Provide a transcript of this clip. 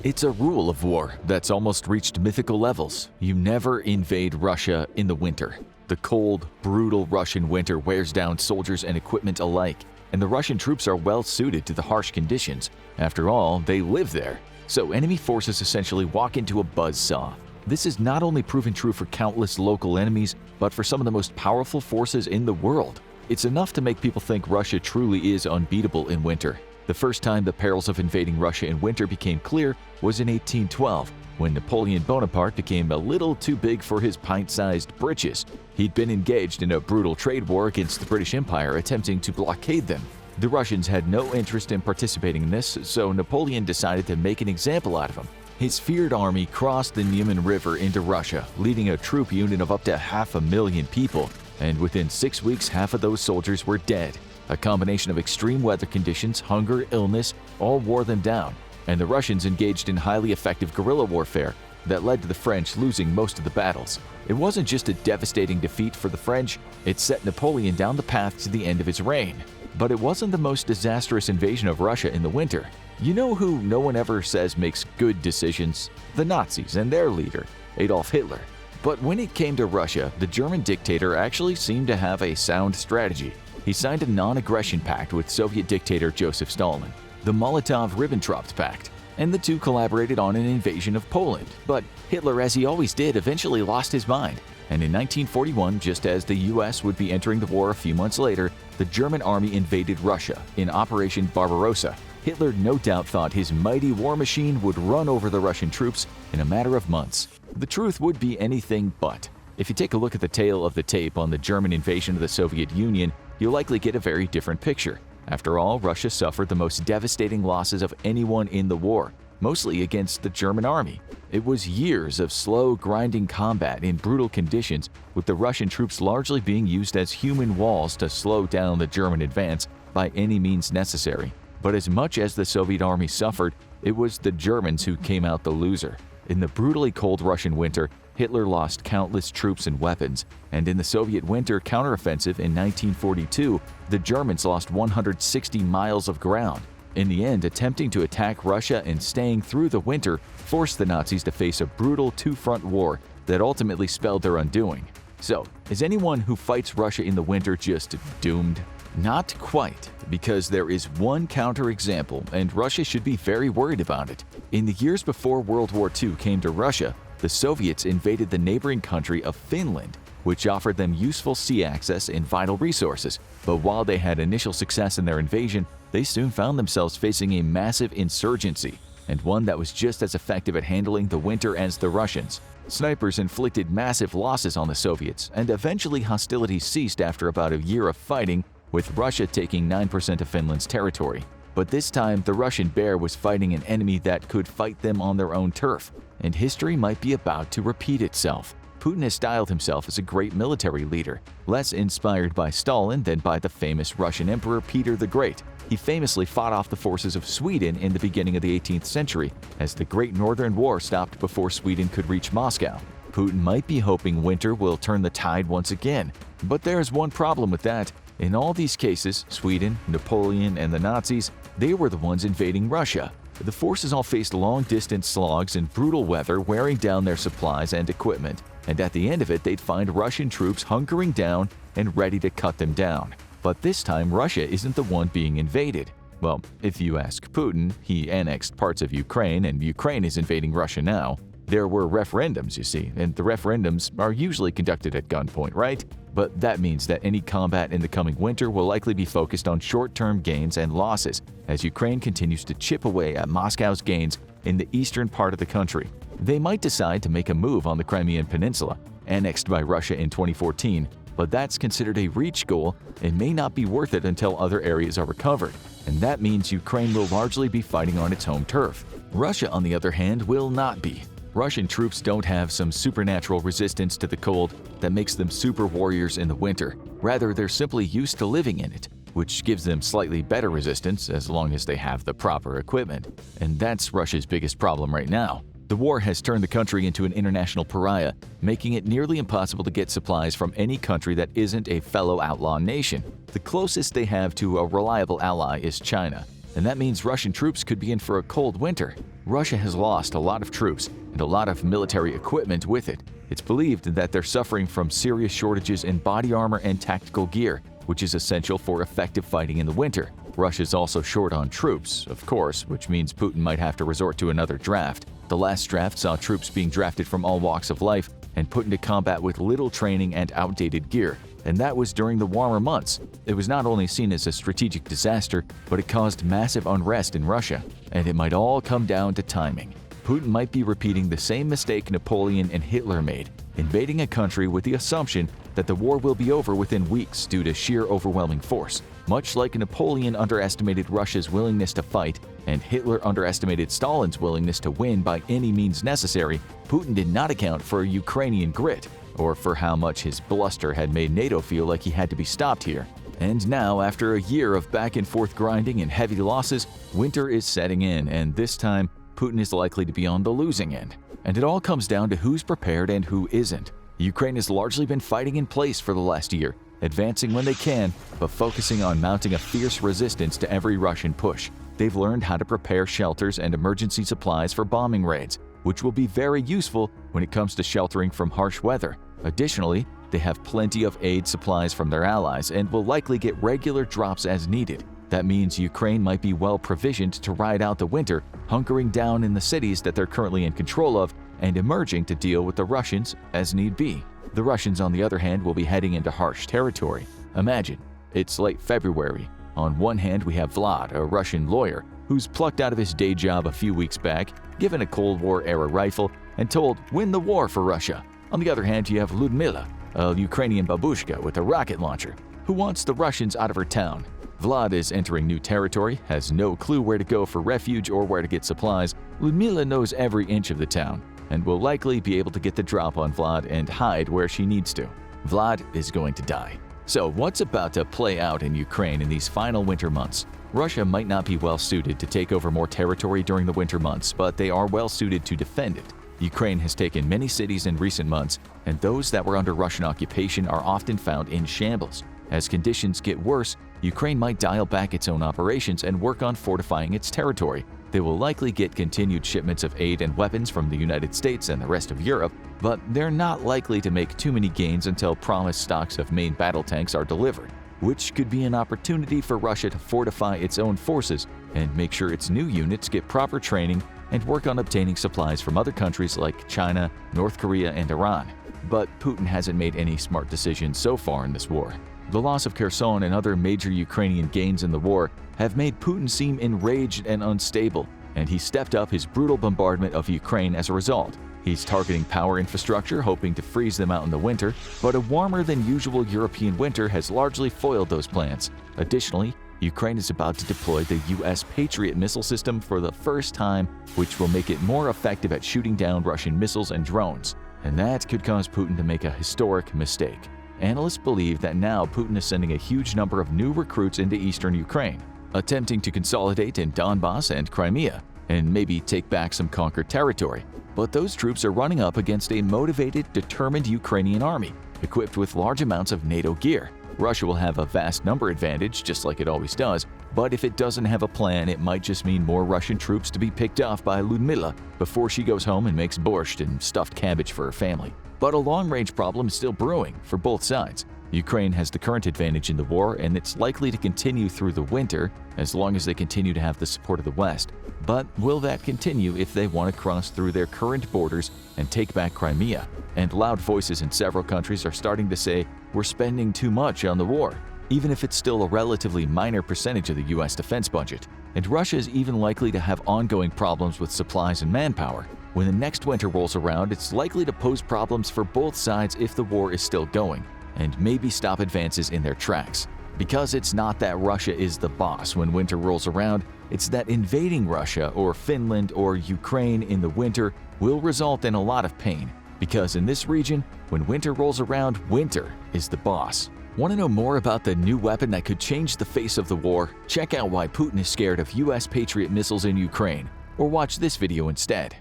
It's a rule of war that's almost reached mythical levels. You never invade Russia in the winter. The cold, brutal Russian winter wears down soldiers and equipment alike, and the Russian troops are well suited to the harsh conditions. After all, they live there. So enemy forces essentially walk into a buzzsaw. This has not only proven true for countless local enemies, but for some of the most powerful forces in the world. It's enough to make people think Russia truly is unbeatable in winter. The first time the perils of invading Russia in winter became clear was in 1812, when Napoleon Bonaparte became a little too big for his pint-sized britches. He'd been engaged in a brutal trade war against the British Empire, attempting to blockade them. The Russians had no interest in participating in this, so Napoleon decided to make an example out of him. His feared army crossed the Niemen River into Russia, leading a troop unit of up to 500,000 people, and within 6 weeks half of those soldiers were dead. A combination of extreme weather conditions, hunger, illness, all wore them down, and the Russians engaged in highly effective guerrilla warfare that led to the French losing most of the battles. It wasn't just a devastating defeat for the French, it set Napoleon down the path to the end of his reign. But it wasn't the most disastrous invasion of Russia in the winter. You know who no one ever says makes good decisions? The Nazis and their leader, Adolf Hitler. But when it came to Russia, the German dictator actually seemed to have a sound strategy. He signed a non-aggression pact with Soviet dictator Joseph Stalin, the Molotov-Ribbentrop Pact, and the two collaborated on an invasion of Poland. But Hitler, as he always did, eventually lost his mind. And in 1941, just as the US would be entering the war a few months later, the German army invaded Russia in Operation Barbarossa. Hitler no doubt thought his mighty war machine would run over the Russian troops in a matter of months. The truth would be anything but. If you take a look at the tail of the tape on the German invasion of the Soviet Union, you'll likely get a very different picture. After all, Russia suffered the most devastating losses of anyone in the war, mostly against the German army. It was years of slow, grinding combat in brutal conditions, with the Russian troops largely being used as human walls to slow down the German advance by any means necessary. But as much as the Soviet army suffered, it was the Germans who came out the loser. In the brutally cold Russian winter, Hitler lost countless troops and weapons, and in the Soviet winter counteroffensive in 1942, the Germans lost 160 miles of ground. In the end, attempting to attack Russia and staying through the winter forced the Nazis to face a brutal two-front war that ultimately spelled their undoing. So, is anyone who fights Russia in the winter just doomed? Not quite, because there is one counterexample, and Russia should be very worried about it. In the years before World War II came to Russia, the Soviets invaded the neighboring country of Finland, which offered them useful sea access and vital resources. But while they had initial success in their invasion, they soon found themselves facing a massive insurgency, and one that was just as effective at handling the winter as the Russians. Snipers inflicted massive losses on the Soviets, and eventually hostilities ceased after about a year of fighting, with Russia taking 9% of Finland's territory. But this time, the Russian bear was fighting an enemy that could fight them on their own turf, and history might be about to repeat itself. Putin has styled himself as a great military leader, less inspired by Stalin than by the famous Russian Emperor Peter the Great. He famously fought off the forces of Sweden in the beginning of the 18th century, as the Great Northern War stopped before Sweden could reach Moscow. Putin might be hoping winter will turn the tide once again, but there's one problem with that. In all these cases, Sweden, Napoleon, and the Nazis, they were the ones invading Russia. The forces all faced long-distance slogs and brutal weather wearing down their supplies and equipment, and at the end of it they'd find Russian troops hunkering down and ready to cut them down. But this time Russia isn't the one being invaded. Well, if you ask Putin, he annexed parts of Ukraine, and Ukraine is invading Russia now. There were referendums, you see, and the referendums are usually conducted at gunpoint, right? But that means that any combat in the coming winter will likely be focused on short-term gains and losses, as Ukraine continues to chip away at Moscow's gains in the eastern part of the country. They might decide to make a move on the Crimean Peninsula, annexed by Russia in 2014, but that's considered a reach goal and may not be worth it until other areas are recovered, and that means Ukraine will largely be fighting on its home turf. Russia, on the other hand, will not be. Russian troops don't have some supernatural resistance to the cold that makes them super warriors in the winter. Rather, they're simply used to living in it, which gives them slightly better resistance as long as they have the proper equipment. And that's Russia's biggest problem right now. The war has turned the country into an international pariah, making it nearly impossible to get supplies from any country that isn't a fellow outlaw nation. The closest they have to a reliable ally is China. and that means Russian troops could be in for a cold winter. Russia has lost a lot of troops and a lot of military equipment with it. It's believed that they're suffering from serious shortages in body armor and tactical gear, which is essential for effective fighting in the winter. Russia's also short on troops, of course, which means Putin might have to resort to another draft. The last draft saw troops being drafted from all walks of life and put into combat with little training and outdated gear, and that was during the warmer months. It was not only seen as a strategic disaster, but it caused massive unrest in Russia, and it might all come down to timing. Putin might be repeating the same mistake Napoleon and Hitler made, invading a country with the assumption that the war will be over within weeks due to sheer overwhelming force. Much like Napoleon underestimated Russia's willingness to fight and Hitler underestimated Stalin's willingness to win by any means necessary, Putin did not account for Ukrainian grit, or for how much his bluster had made NATO feel like he had to be stopped here. And now, after a year of back-and-forth grinding and heavy losses, winter is setting in, and this time, Putin is likely to be on the losing end. And it all comes down to who's prepared and who isn't. Ukraine has largely been fighting in place for the last year, advancing when they can, but focusing on mounting a fierce resistance to every Russian push. They've learned how to prepare shelters and emergency supplies for bombing raids, which will be very useful when it comes to sheltering from harsh weather. Additionally, they have plenty of aid supplies from their allies and will likely get regular drops as needed. That means Ukraine might be well provisioned to ride out the winter, hunkering down in the cities that they're currently in control of and emerging to deal with the Russians as need be. The Russians, on the other hand, will be heading into harsh territory. Imagine, it's late February. On one hand, we have Vlad, a Russian lawyer, who's plucked out of his day job a few weeks back, given a Cold War-era rifle, and told, "Win the war for Russia." On the other hand, you have Ludmila, a Ukrainian babushka with a rocket launcher, who wants the Russians out of her town. Vlad is entering new territory, has no clue where to go for refuge or where to get supplies. Ludmila knows every inch of the town, and will likely be able to get the drop on Vlad and hide where she needs to. Vlad is going to die. So what's about to play out in Ukraine in these final winter months? Russia might not be well suited to take over more territory during the winter months, but they are well suited to defend it. Ukraine has taken many cities in recent months, and those that were under Russian occupation are often found in shambles. As conditions get worse, Ukraine might dial back its own operations and work on fortifying its territory. They will likely get continued shipments of aid and weapons from the United States and the rest of Europe, but they're not likely to make too many gains until promised stocks of main battle tanks are delivered, which could be an opportunity for Russia to fortify its own forces and make sure its new units get proper training and work on obtaining supplies from other countries like China, North Korea, and Iran. But Putin hasn't made any smart decisions so far in this war. The loss of Kherson and other major Ukrainian gains in the war have made Putin seem enraged and unstable, and he stepped up his brutal bombardment of Ukraine as a result. He's targeting power infrastructure, hoping to freeze them out in the winter, but a warmer than usual European winter has largely foiled those plans. Additionally, Ukraine is about to deploy the US Patriot missile system for the first time, which will make it more effective at shooting down Russian missiles and drones. And that could cause Putin to make a historic mistake. Analysts believe that now Putin is sending a huge number of new recruits into eastern Ukraine, attempting to consolidate in Donbass and Crimea, and maybe take back some conquered territory. But those troops are running up against a motivated, determined Ukrainian army, equipped with large amounts of NATO gear. Russia will have a vast number advantage, just like it always does, but if it doesn't have a plan, it might just mean more Russian troops to be picked off by Ludmila before she goes home and makes borscht and stuffed cabbage for her family. But a long-range problem is still brewing for both sides. Ukraine has the current advantage in the war, and it's likely to continue through the winter as long as they continue to have the support of the West. But will that continue if they want to cross through their current borders and take back Crimea? And loud voices in several countries are starting to say, we're spending too much on the war, even if it's still a relatively minor percentage of the US defense budget. And Russia is even likely to have ongoing problems with supplies and manpower. When the next winter rolls around, it's likely to pose problems for both sides if the war is still going, and maybe stop advances in their tracks. Because it's not that Russia is the boss when winter rolls around, it's that invading Russia or Finland or Ukraine in the winter will result in a lot of pain. Because in this region, when winter rolls around, winter is the boss. Want to know more about the new weapon that could change the face of the war? Check out why Putin is scared of US Patriot missiles in Ukraine, or watch this video instead.